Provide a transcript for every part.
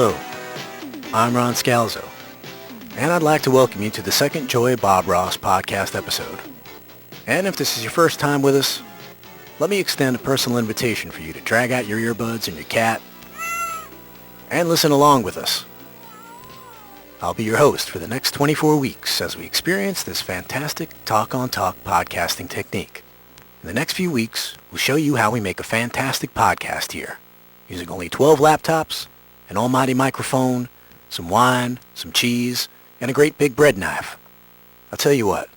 Hello, I'm Ron Scalzo, and I'd like to welcome you to the second Joy Bob Ross podcast episode. And if this is your first time with us, let me extend a personal invitation for you to drag out your earbuds and your cat and listen along with us. I'll be your host for the next 24 weeks as we experience this fantastic talk-on-talk podcasting technique. In the next few weeks, we'll show you how we make a fantastic podcast here, using only 12 laptops, an almighty microphone, some wine, some cheese, and a great big bread knife. I'll tell you what,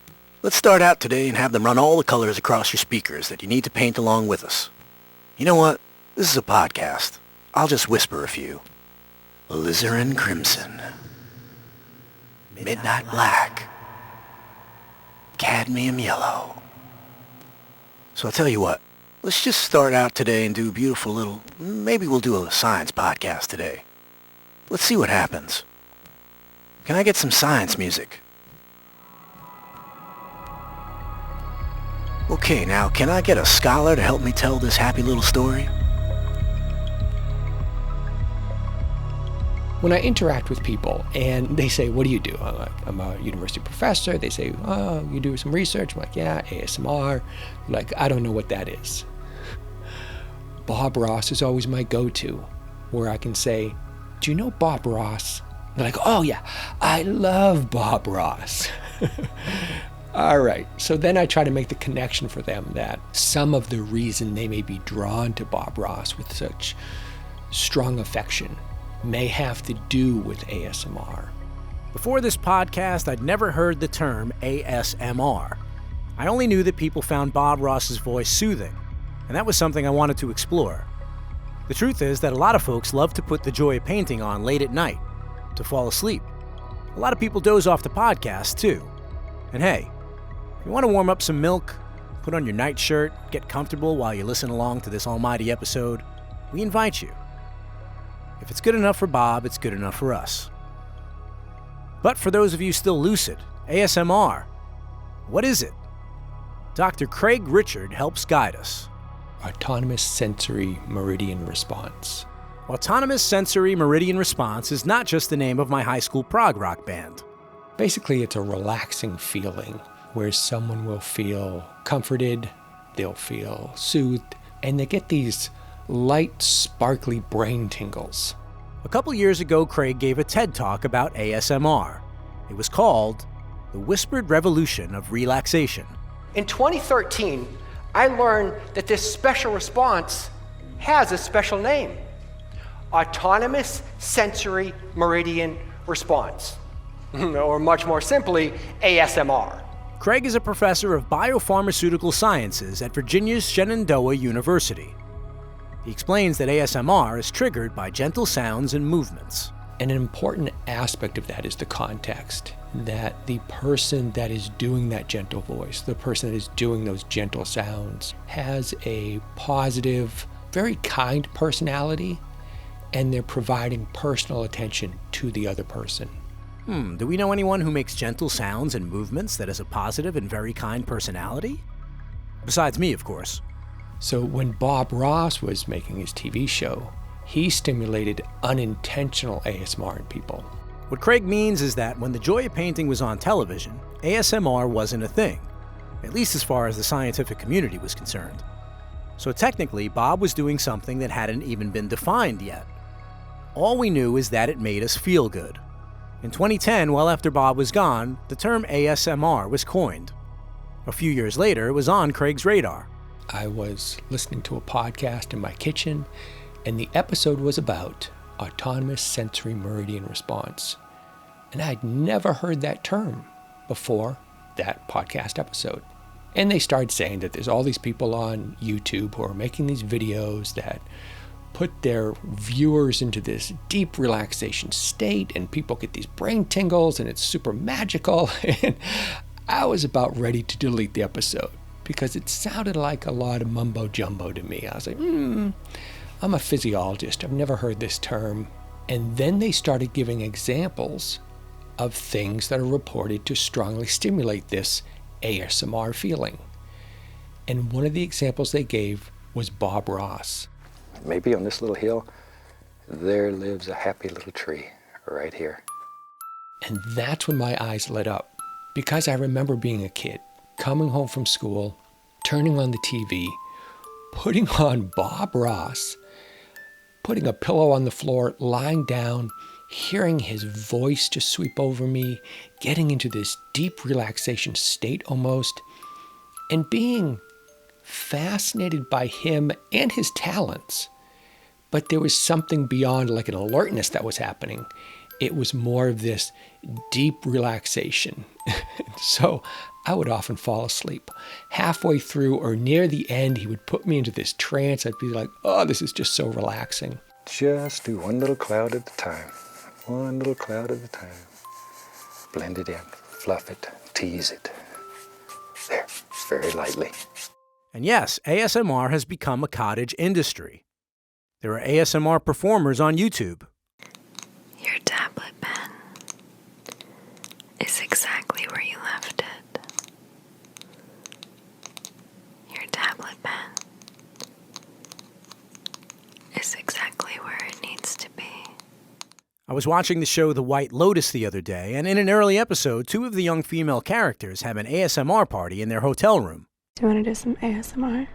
let's start out today and have them run all the colors across your speakers that you need to paint along with us. You know what? This is a podcast. I'll just whisper a few. Alizarin crimson, midnight black, cadmium yellow. So I'll tell you what, let's just start out today and do a beautiful little, maybe we'll do a science podcast today. Let's see what happens. Can I get some science music? Okay, now can I get a scholar to help me tell this happy little story? When I interact with people and they say, what do you do? I'm like, I'm a university professor. They say, oh, you do some research? I'm like, yeah, ASMR. Like, I don't know what that is. Bob Ross is always my go-to, where I can say, do you know Bob Ross? They're like, oh yeah, I love Bob Ross. All right, so then I try to make the connection for them that some of the reason they may be drawn to Bob Ross with such strong affection may have to do with ASMR. Before this podcast, I'd never heard the term ASMR. I only knew that people found Bob Ross's voice soothing, and that was something I wanted to explore. The truth is that a lot of folks love to put the joy of painting on late at night to fall asleep. A lot of people doze off the podcast too. And hey, if you want to warm up some milk, put on your nightshirt, get comfortable while you listen along to this almighty episode, we invite you. If it's good enough for Bob, it's good enough for us. But for those of you still lucid, ASMR, what is it? Dr. Craig Richard helps guide us. Autonomous sensory meridian response. Autonomous sensory meridian response is not just the name of my high school prog rock band. Basically, it's a relaxing feeling where someone will feel comforted, they'll feel soothed, and they get these light, sparkly brain tingles. A couple years ago, Craig gave a TED Talk about ASMR. It was called The Whispered Revolution of Relaxation. In 2013, I learned that this special response has a special name: Autonomous Sensory Meridian Response, or much more simply, ASMR. Craig is a professor of biopharmaceutical sciences at Virginia's Shenandoah University. He explains that ASMR is triggered by gentle sounds and movements. And an important aspect of that is the context, that the person that is doing that gentle voice, the person that is doing those gentle sounds, has a positive, very kind personality, and they're providing personal attention to the other person. Do we know anyone who makes gentle sounds and movements that has a positive and very kind personality? Besides me, of course. So when Bob Ross was making his TV show, he stimulated unintentional ASMR in people. What Craig means is that when the joy of painting was on television, ASMR wasn't a thing, at least as far as the scientific community was concerned. So technically, Bob was doing something that hadn't even been defined yet. All we knew is that it made us feel good. In 2010, well after Bob was gone, the term ASMR was coined. A few years later, it was on Craig's radar. I was listening to a podcast in my kitchen, and the episode was about autonomous sensory meridian response. And I'd never heard that term before that podcast episode. And they started saying that there's all these people on YouTube who are making these videos that put their viewers into this deep relaxation state, and people get these brain tingles, and it's super magical. And I was about ready to delete the episode because it sounded like a lot of mumbo jumbo to me. I was like, I'm a physiologist. I've never heard this term. And then they started giving examples of things that are reported to strongly stimulate this ASMR feeling. And one of the examples they gave was Bob Ross. Maybe on this little hill, there lives a happy little tree right here. And that's when my eyes lit up, because I remember being a kid, coming home from school, turning on the TV, putting on Bob Ross, putting a pillow on the floor, lying down, hearing his voice just sweep over me, getting into this deep relaxation state almost, and being fascinated by him and his talents. But there was something beyond like an alertness that was happening. It was more of this deep relaxation. So I would often fall asleep. Halfway through or near the end, he would put me into this trance. I'd be like, oh, this is just so relaxing. Just do one little cloud at a time. One little cloud at a time. Blend it in, fluff it, tease it. There, very lightly. And yes, ASMR has become a cottage industry. There are ASMR performers on YouTube. Your tablet pen is exactly where you left it. Your tablet pen is exactly where it needs to be. I was watching the show The White Lotus the other day, and in an early episode, two of the young female characters have an ASMR party in their hotel room. Do you want to do some ASMR?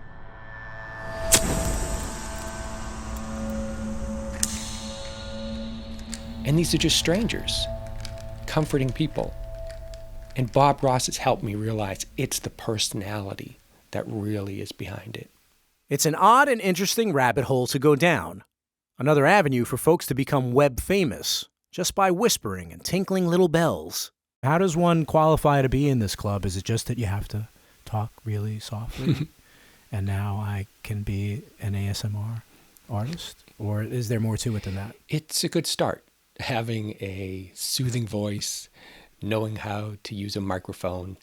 And these are just strangers, comforting people. And Bob Ross has helped me realize it's the personality that really is behind it. It's an odd and interesting rabbit hole to go down. Another avenue for folks to become web famous, just by whispering and tinkling little bells. How does one qualify to be in this club? Is it just that you have to talk really softly? And now I can be an ASMR artist? Or is there more to it than that? It's a good start. Having a soothing voice, knowing how to use a microphone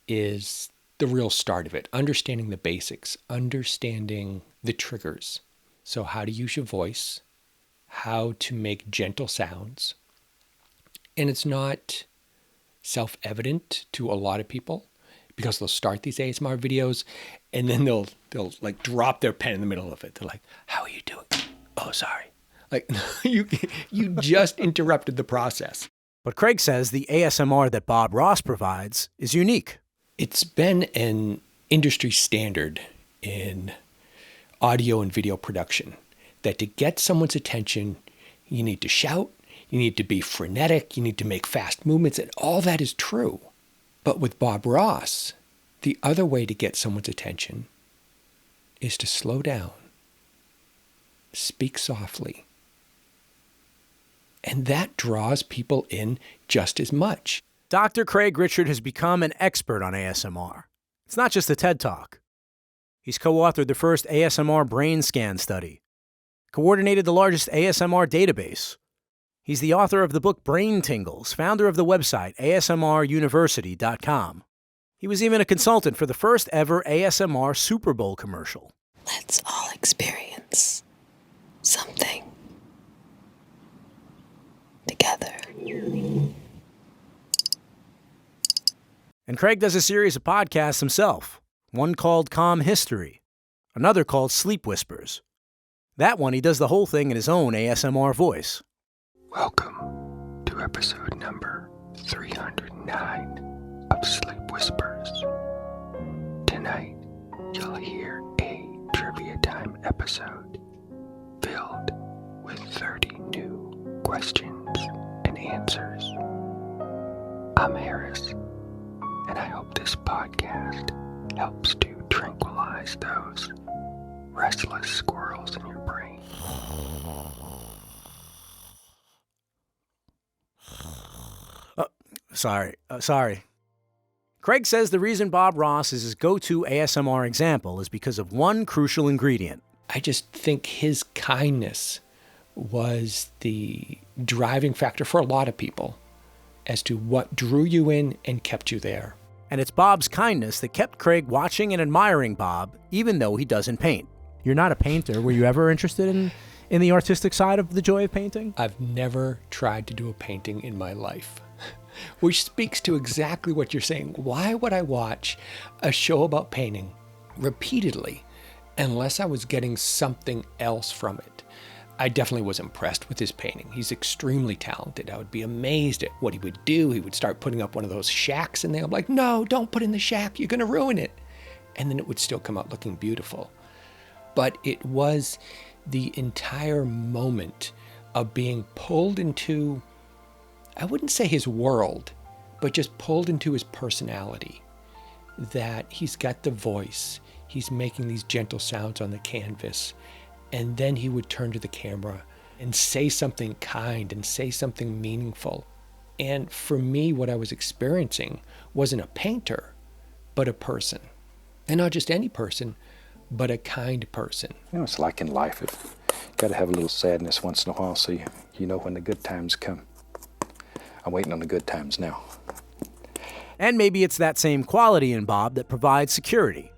is the real start of it. Understanding the basics, understanding the triggers. So how to use your voice, how to make gentle sounds. And it's not self-evident to a lot of people because they'll start these ASMR videos and then they'll like drop their pen in the middle of it. They're like, how are you doing? Oh, sorry. Like you just interrupted the process. But Craig says the ASMR that Bob Ross provides is unique. It's been an industry standard in audio and video production that to get someone's attention, you need to shout, you need to be frenetic, you need to make fast movements, and all that is true. But with Bob Ross, the other way to get someone's attention is to slow down, speak softly. And that draws people in just as much. Dr. Craig Richard has become an expert on ASMR. It's not just a TED Talk. He's co-authored the first ASMR brain scan study, coordinated the largest ASMR database. He's the author of the book Brain Tingles, founder of the website ASMRuniversity.com. He was even a consultant for the first ever ASMR Super Bowl commercial. Let's all experience something together. And Craig does a series of podcasts himself, one called Calm History, another called Sleep Whispers. That one, he does the whole thing in his own ASMR voice. Welcome to episode number 309 of Sleep Whispers. Tonight, you'll hear a trivia time episode filled with 30 new questions and answers. I'm Harris, and I hope this podcast helps to tranquilize those restless squirrels in your brain. Sorry. Craig says the reason Bob Ross is his go-to ASMR example is because of one crucial ingredient. I just think his kindness was the driving factor for a lot of people as to what drew you in and kept you there. And it's Bob's kindness that kept Craig watching and admiring Bob, even though he doesn't paint. You're not a painter. Were you ever interested in the artistic side of the joy of painting? I've never tried to do a painting in my life, which speaks to exactly what you're saying. Why would I watch a show about painting repeatedly unless I was getting something else from it? I definitely was impressed with his painting. He's extremely talented. I would be amazed at what he would do. He would start putting up one of those shacks in there. I'm like, no, don't put in the shack. You're going to ruin it. And then it would still come out looking beautiful. But it was the entire moment of being pulled into, I wouldn't say his world, but just pulled into his personality. That he's got the voice. He's making these gentle sounds on the canvas. And then he would turn to the camera and say something kind and say something meaningful. And for me, what I was experiencing wasn't a painter, but a person. And not just any person, but a kind person. You know, it's like in life. You got to have a little sadness once in a while so you know when the good times come. I'm waiting on the good times now. And maybe it's that same quality in Bob that provides security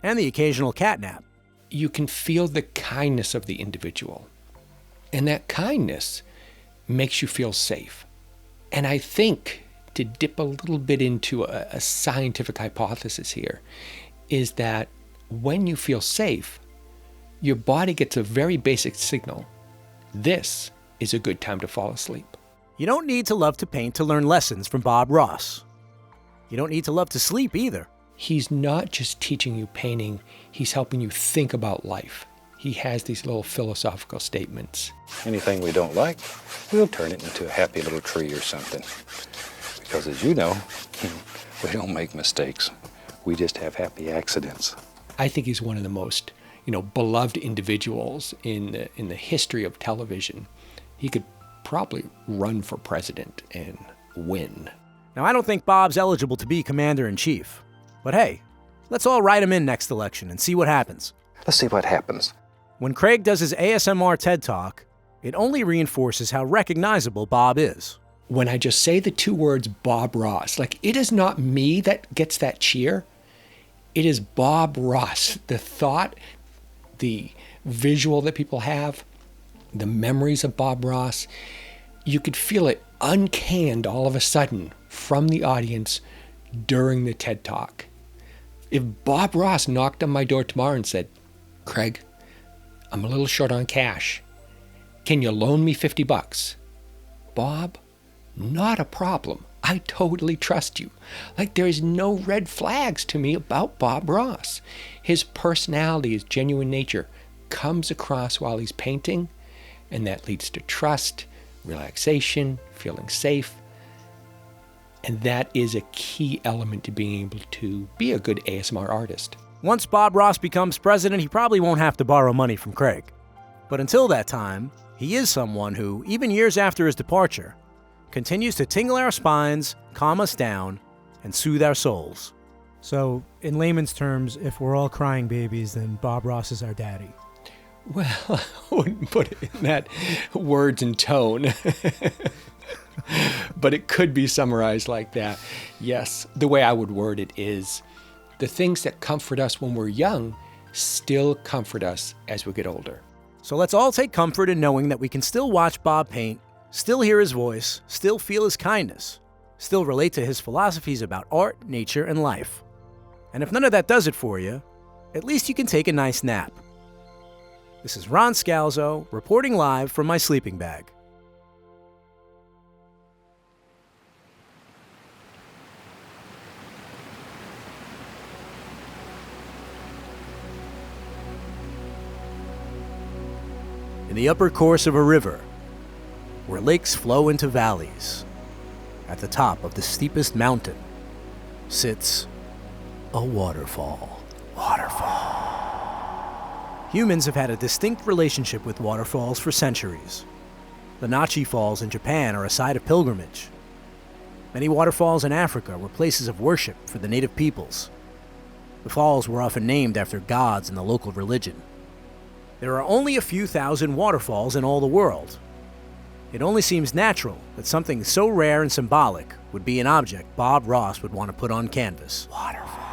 and the occasional catnap. You can feel the kindness of the individual. And that kindness makes you feel safe. And I think, to dip a little bit into a scientific hypothesis here, is that when you feel safe, your body gets a very basic signal. This is a good time to fall asleep. You don't need to love to paint to learn lessons from Bob Ross. You don't need to love to sleep either. He's not just teaching you painting, he's helping you think about life. He has these little philosophical statements. Anything we don't like, we'll turn it into a happy little tree or something. Because as you know, we don't make mistakes. We just have happy accidents. I think he's one of the most, beloved individuals in the history of television. He could probably run for president and win. Now, I don't think Bob's eligible to be commander-in-chief. But hey, let's all write him in next election and see what happens. Let's see what happens. When Craig does his ASMR TED Talk, it only reinforces how recognizable Bob is. When I just say the two words Bob Ross, it is not me that gets that cheer. It is Bob Ross. The thought, the visual that people have, the memories of Bob Ross, you could feel it uncanned all of a sudden from the audience during the TED Talk. If Bob Ross knocked on my door tomorrow and said, Craig, I'm a little short on cash. Can you loan me $50? Bob, not a problem. I totally trust you. There is no red flags to me about Bob Ross. His personality, his genuine nature comes across while he's painting, and that leads to trust, relaxation, feeling safe. And that is a key element to being able to be a good ASMR artist. Once Bob Ross becomes president, he probably won't have to borrow money from Craig. But until that time, he is someone who, even years after his departure, continues to tingle our spines, calm us down, and soothe our souls. So, in layman's terms, if we're all crying babies, then Bob Ross is our daddy. Well, I wouldn't put it in that words and tone. But it could be summarized like that. Yes, the way I would word it is, the things that comfort us when we're young still comfort us as we get older. So let's all take comfort in knowing that we can still watch Bob paint, still hear his voice, still feel his kindness, still relate to his philosophies about art, nature, and life. And if none of that does it for you, at least you can take a nice nap. This is Ron Scalzo, reporting live from my sleeping bag. In the upper course of a river, where lakes flow into valleys, at the top of the steepest mountain, sits a waterfall. Humans have had a distinct relationship with waterfalls for centuries. The Nachi Falls in Japan are a site of pilgrimage. Many waterfalls in Africa were places of worship for the native peoples. The falls were often named after gods in the local religion. There are only a few thousand waterfalls in all the world. It only seems natural that something so rare and symbolic would be an object Bob Ross would want to put on canvas. Waterfall.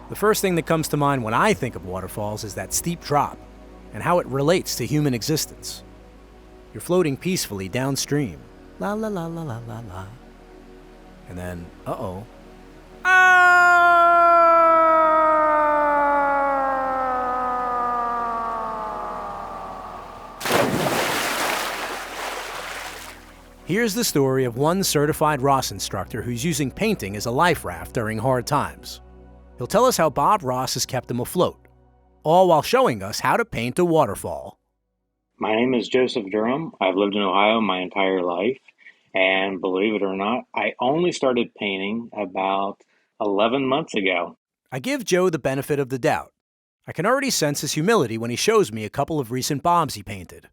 The first thing that comes to mind when I think of waterfalls is that steep drop and how it relates to human existence. You're floating peacefully downstream. La la la la la la la. And then, uh-oh. Here's the story of one certified Ross instructor who's using painting as a life raft during hard times. He'll tell us how Bob Ross has kept him afloat, all while showing us how to paint a waterfall. My name is Joseph Durham. I've lived in Ohio my entire life, and believe it or not, I only started painting about 11 months ago. I give Joe the benefit of the doubt. I can already sense his humility when he shows me a couple of recent Bobs he painted.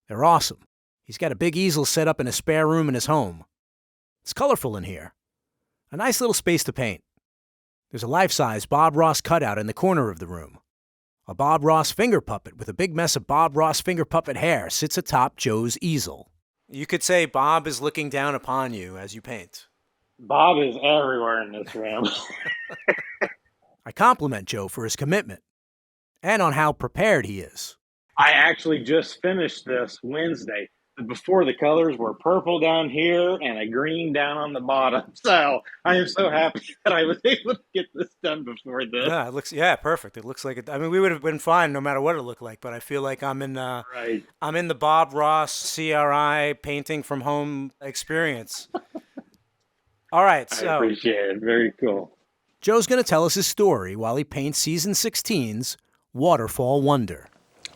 They're awesome. He's got a big easel set up in a spare room in his home. It's colorful in here. A nice little space to paint. There's a life-size Bob Ross cutout in the corner of the room. A Bob Ross finger puppet with a big mess of Bob Ross finger puppet hair sits atop Joe's easel. You could say Bob is looking down upon you as you paint. Bob is everywhere in this room. I compliment Joe for his commitment and on how prepared he is. I actually just finished this Wednesday. Before, the colors were purple down here and a green down on the bottom. So I am so happy that I was able to get this done before this. Yeah, it looks perfect. It looks like it. I mean, we would have been fine no matter what it looked like, but I feel like I'm in Right. I'm in the Bob Ross CRI painting from home experience. All right, so I appreciate it. Very cool. Joe's going to tell us his story while he paints season 16's Waterfall Wonder.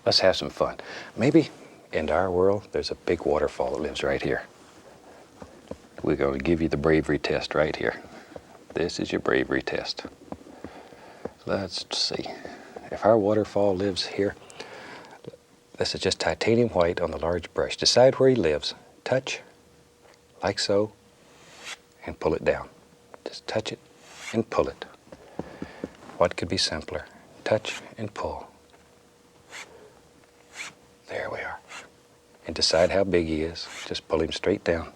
Let's have some fun. Maybe in our world, there's a big waterfall that lives right here. We're going to give you the bravery test right here. This is your bravery test. Let's see. If our waterfall lives here, this is just titanium white on the large brush. Decide where he lives. Touch, like so, and pull it down. Just touch it and pull it. What could be simpler? Touch and pull. There we are. And decide how big he is. Just pull him straight down.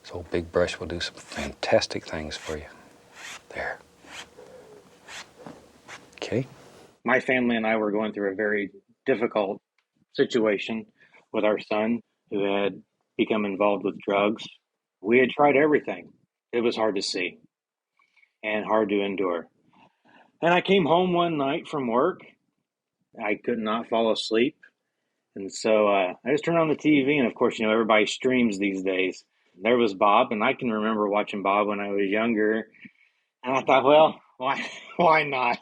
This old big brush will do some fantastic things for you. There. Okay. My family and I were going through a very difficult situation with our son who had become involved with drugs. We had tried everything. It was hard to see and hard to endure. And I came home one night from work. I could not fall asleep. And so I just turned on the TV, and of course, everybody streams these days. There was Bob, and I can remember watching Bob when I was younger. And I thought, well, why not?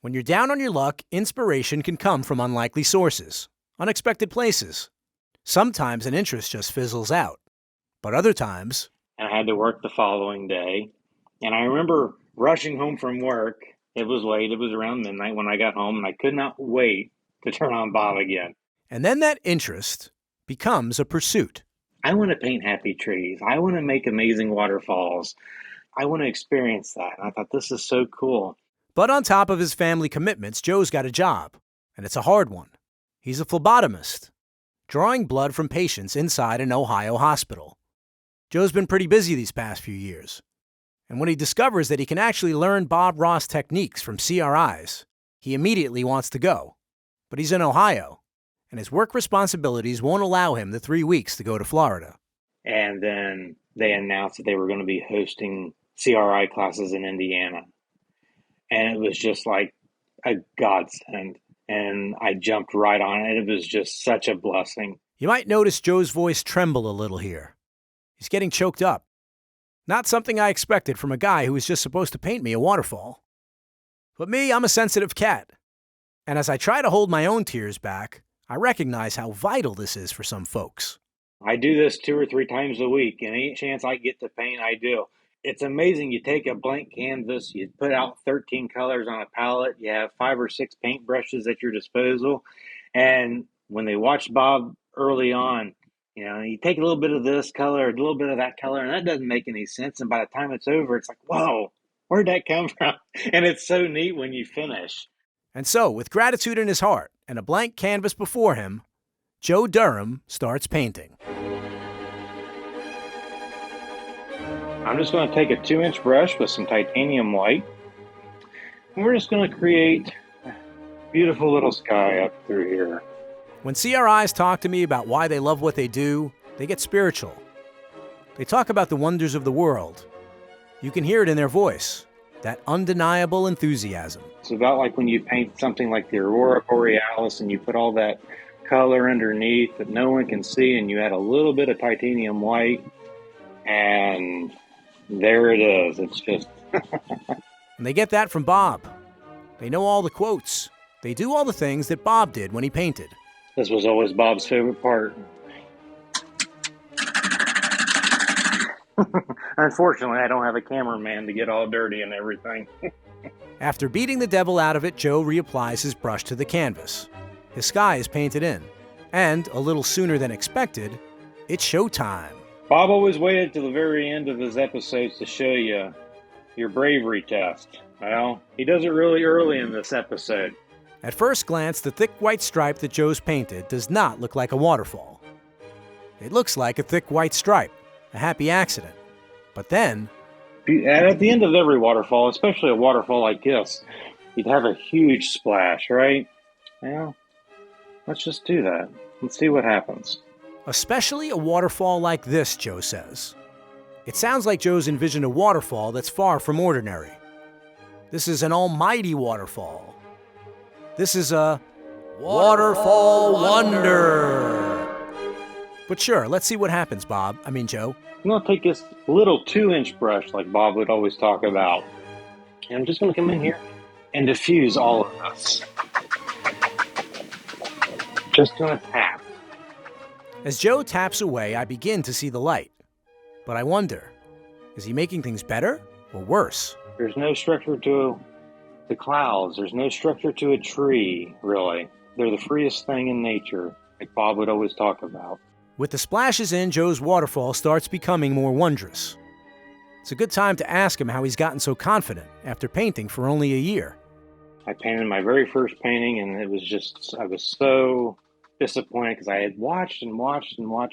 When you're down on your luck, inspiration can come from unlikely sources, unexpected places. Sometimes an interest just fizzles out, but other times... And I had to work the following day. And I remember rushing home from work. It was late. It was around midnight when I got home, and I could not wait to turn on Bob again. And then that interest becomes a pursuit. I want to paint happy trees. I want to make amazing waterfalls. I want to experience that. And I thought, this is so cool. But on top of his family commitments, Joe's got a job, and it's a hard one. He's a phlebotomist, drawing blood from patients inside an Ohio hospital. Joe's been pretty busy these past few years. And when he discovers that he can actually learn Bob Ross techniques from CRIs, he immediately wants to go. But he's in Ohio, and his work responsibilities won't allow him the 3 weeks to go to Florida. And then they announced that they were going to be hosting CRI classes in Indiana. And it was just like a godsend. And I jumped right on it. It was just such a blessing. You might notice Joe's voice tremble a little here. He's getting choked up. Not something I expected from a guy who was just supposed to paint me a waterfall. But me, I'm a sensitive cat. And as I try to hold my own tears back, I recognize how vital this is for some folks. I do this 2 or 3 times a week, and any chance I get to paint, I do. It's amazing. You take a blank canvas, you put out 13 colors on a palette, you have 5 or 6 paint brushes at your disposal, and when they watched Bob early on, you take a little bit of this color, a little bit of that color, and that doesn't make any sense, and by the time it's over, it's like, whoa, where'd that come from? And it's so neat when you finish. And so, with gratitude in his heart and a blank canvas before him, Joe Durham starts painting. I'm just going to take a 2-inch brush with some titanium white, and we're just going to create a beautiful little sky up through here. When CRIs talk to me about why they love what they do, they get spiritual. They talk about the wonders of the world. You can hear it in their voice, that undeniable enthusiasm. It's about like when you paint something like the Aurora Borealis and you put all that color underneath that no one can see, and you add a little bit of titanium white, and there it is. It's just... And they get that from Bob. They know all the quotes. They do all the things that Bob did when he painted. This was always Bob's favorite part. Unfortunately, I don't have a cameraman to get all dirty and everything. After beating the devil out of it, Joe reapplies his brush to the canvas. His sky is painted in. And, a little sooner than expected, it's showtime. Bob always waited till the very end of his episodes to show you your bravery test. Well, he does it really early in this episode. At first glance, the thick white stripe that Joe's painted does not look like a waterfall. It looks like a thick white stripe, a happy accident. But then... At the end of every waterfall, especially a waterfall like this, you'd have a huge splash, right? Well, let's just do that. Let's see what happens. Especially a waterfall like this, Joe says. It sounds like Joe's envisioned a waterfall that's far from ordinary. This is an almighty waterfall. This is a waterfall wonder. But sure, let's see what happens, Bob. I mean, Joe. I'm going to take this little 2-inch brush like Bob would always talk about. And I'm just going to come in here and diffuse all of this. Just going to tap. As Joe taps away, I begin to see the light. But I wonder, is he making things better or worse? There's no structure to the clouds. There's no structure to a tree, really. They're the freest thing in nature, like Bob would always talk about. With the splashes in, Joe's waterfall starts becoming more wondrous. It's a good time to ask him how he's gotten so confident after painting for only a year. I painted my very first painting, and I was so disappointed because I had watched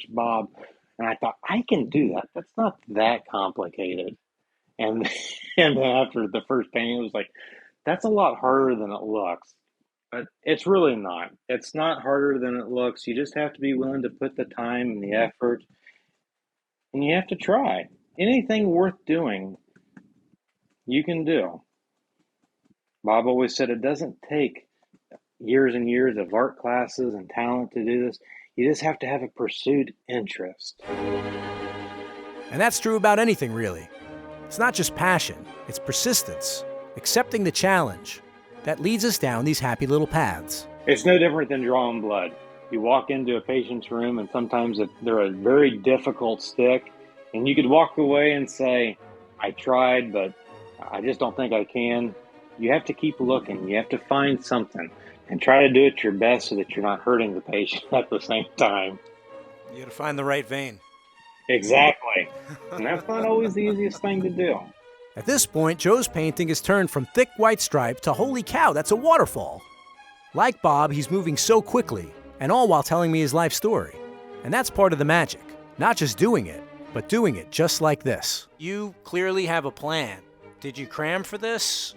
Bob, and I thought, I can do that. That's not that complicated. And then after the first painting, it was like, that's a lot harder than it looks. But it's really not. It's not harder than it looks. You just have to be willing to put the time and the effort, and you have to try. Anything worth doing, you can do. Bob always said it doesn't take years and years of art classes and talent to do this. You just have to have a pursued interest. And that's true about anything, really. It's not just passion, it's persistence, accepting the challenge. That leads us down these happy little paths. It's no different than drawing blood. You walk into a patient's room, and sometimes they're a very difficult stick, and you could walk away and say, I tried, but I just don't think I can. You have to keep looking. You have to find something and try to do it your best so that you're not hurting the patient at the same time. You gotta find the right vein. Exactly. And that's not always the easiest thing to do. At this point, Joe's painting has turned from thick white stripe to holy cow, that's a waterfall. Like Bob, he's moving so quickly, and all while telling me his life story. And that's part of the magic. Not just doing it, but doing it just like this. You clearly have a plan. Did you cram for this?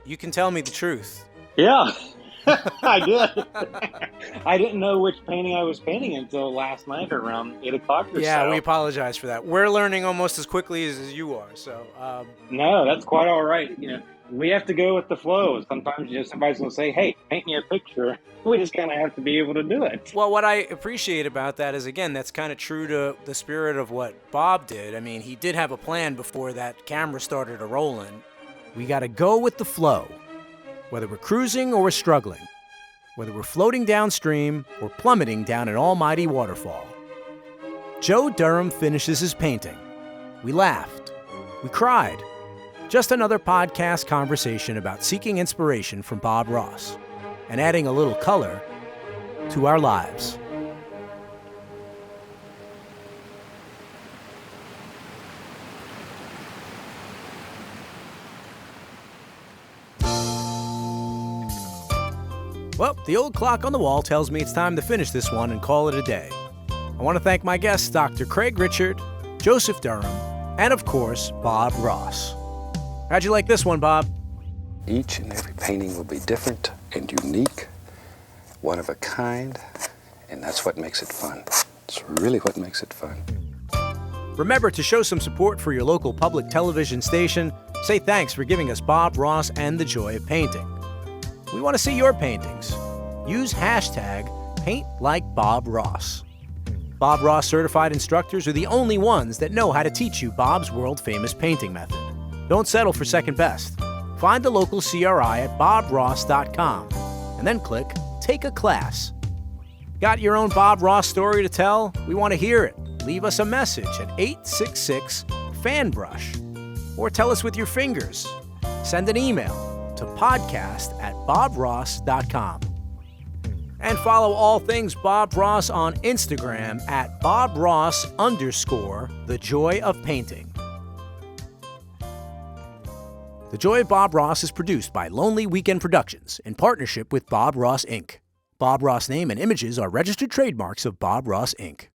You can tell me the truth. Yeah, I did. I didn't know which painting I was painting until last night around 8 o'clock or so. Yeah, we apologize for that. We're learning almost as quickly as you are, so... No, that's quite all right. You know, we have to go with the flow. Sometimes somebody's going to say, hey, paint me a picture. We just kind of have to be able to do it. Well, what I appreciate about that is, again, that's kind of true to the spirit of what Bob did. I mean, he did have a plan before that camera started a rolling. We got to go with the flow. Whether we're cruising or we're struggling, whether we're floating downstream or plummeting down an almighty waterfall. Joe Durham finishes his painting. We laughed. We cried. Just another podcast conversation about seeking inspiration from Bob Ross and adding a little color to our lives. Well, the old clock on the wall tells me it's time to finish this one and call it a day. I want to thank my guests, Dr. Craig Richard, Joseph Durham, and of course, Bob Ross. How'd you like this one, Bob? Each and every painting will be different and unique, one of a kind, and that's what makes it fun. It's really what makes it fun. Remember to show some support for your local public television station. Say thanks for giving us Bob Ross and the joy of painting. We want to see your paintings. Use hashtag Paint like Bob Ross. Bob Ross certified instructors are the only ones that know how to teach you Bob's world-famous painting method. Don't settle for second best. Find the local CRI at bobross.com and then click Take a Class. Got your own Bob Ross story to tell? We want to hear it. Leave us a message at 866-FANBRUSH or tell us with your fingers. Send an email to podcast@bobross.com. And follow all things Bob Ross on Instagram at BobRoss_The Joy of Painting. The Joy of Bob Ross is produced by Lonely Weekend Productions in partnership with Bob Ross, Inc. Bob Ross name and images are registered trademarks of Bob Ross, Inc.